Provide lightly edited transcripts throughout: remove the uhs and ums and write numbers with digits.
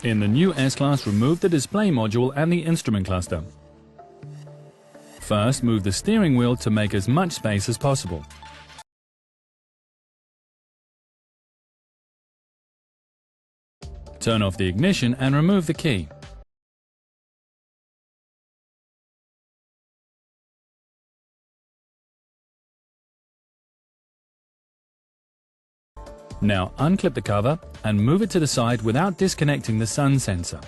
In the new S-Class, remove the display module and the instrument cluster. First, move the steering wheel to make as much space as possible. Turn off the ignition and remove the key. Now unclip the cover and move it to the side without disconnecting the sun sensor.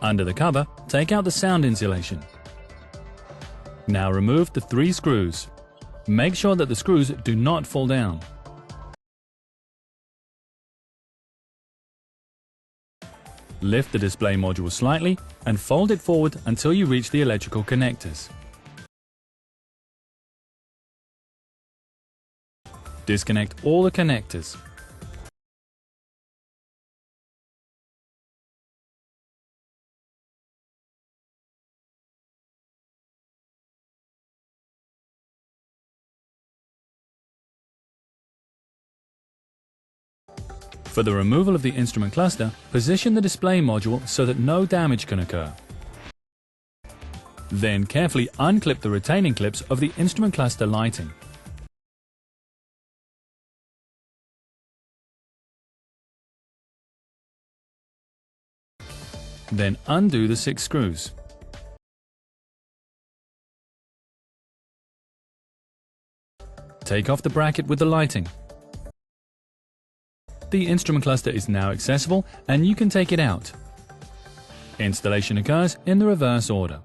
Under the cover, take out the sound insulation. Now remove the 3 screws. Make sure that the screws do not fall down. Lift the display module slightly and fold it forward until you reach the electrical connectors. Disconnect all the connectors. For the removal of the instrument cluster, position the display module so that no damage can occur. Then carefully unclip the retaining clips of the instrument cluster lighting. Then undo the 6 screws. Take off the bracket with the lighting. The instrument cluster is now accessible and you can take it out. Installation occurs in the reverse order.